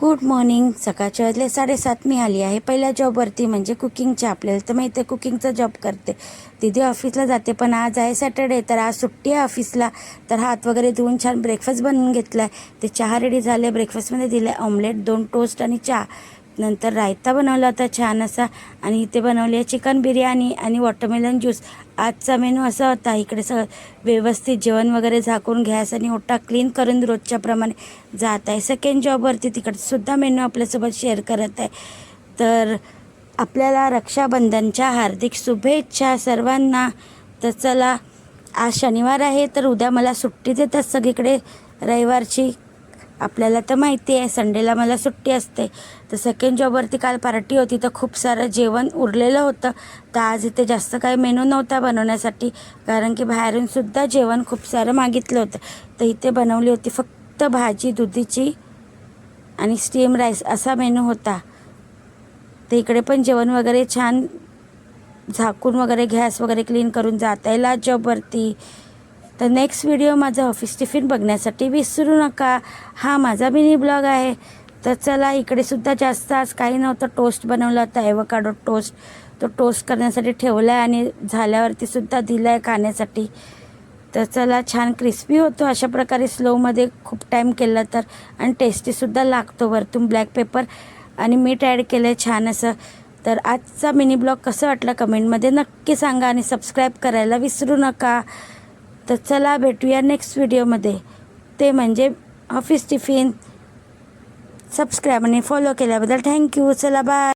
Good morning. सकाळचे वाजले 7:30. मी आली आहे पहिल्या जॉबवरती, म्हणजे कुकिंगच्या. आपल्याला तर माहिती आहे कुकिंगचा जॉब करते. दीदी ऑफिसला जाते, पण आज आहे सॅटर्डे, तर आज सुट्टी आहे ऑफिसला. तर हात वगैरे धुवून छान ब्रेकफास्ट बनवून घेतला आहे. ते चहा रेडी झाले. ब्रेकफास्टमध्ये दिलं आहे ऑमलेट, 2 टोस्ट आणि चहा. नंतर रायता बनवला होता छान असा. आणि इथे बनवली आहे चिकन बिर्याणी आणि वॉटरमेलन ज्यूस. आजचा मेनू असा होता. इकडे सगळं व्यवस्थित जेवण वगैरे झाकून गॅस आणि ओटा क्लीन करून रोजच्याप्रमाणे जात आहे सेकंड जॉबवरती. तिकडसुद्धा मेनू आपल्यासोबत शेअर करत आहे. तर आपल्याला रक्षाबंधनच्या हार्दिक शुभेच्छा सर्वांना. तर चला, आज शनिवार आहे, तर उद्या मला सुट्टी देतात सगळीकडे रविवारची. आपल्याला तर माहिती आहे संडेला मला सुट्टी असते. तर सेकंड जॉबवरती काल पार्टी होती, तर खूप सारं जेवण उरलेलं होतं. तर आज इथे जास्त काही मेनू नव्हता बनवण्यासाठी, कारण की बाहेरूनसुद्धा जेवण खूप सारं मागितलं होतं. तर इथे बनवली होती फक्त भाजी दुधीची आणि स्टीम राईस असा मेनू होता. तर इकडे पण जेवण वगैरे छान झाकून वगैरे गॅस वगैरे क्लीन करून जाता येईल आज जॉबवरती. तर नेक्स्ट व्हिडिओ माझा ऑफिस टिफिन बघण्यासाठी विसरू नका. हा माझा मिनी ब्लॉग आहे. तर चला, इकडे सुद्धा जास्त आज काही नव्हतं. टोस्ट बनवला होता, ॲव्होकाडो टोस्ट. तो टोस्ट करण्यासाठी ठेवला आहे आणि झाल्यावरती सुद्धा दिला आहे खाण्यासाठी. तर चला, छान क्रिस्पी होतो अशा प्रकारे स्लोमध्ये खूप टाईम केला तर. आणि टेस्टीसुद्धा लागतो. वरतून ब्लॅक पेपर आणि मीठ ॲड केलं आहे छान असं. तर आजचा मिनी ब्लॉग कसं वाटला कमेंटमध्ये नक्की सांगा आणि सबस्क्राईब करायला विसरू नका. तर चला, भेटूया नेक्स्ट व्हिडिओमध्ये. ते म्हणजे ऑफिस टिफिन. सबस्क्राईब आणि फॉलो केल्याबद्दल थँक्यू. चला, बाय.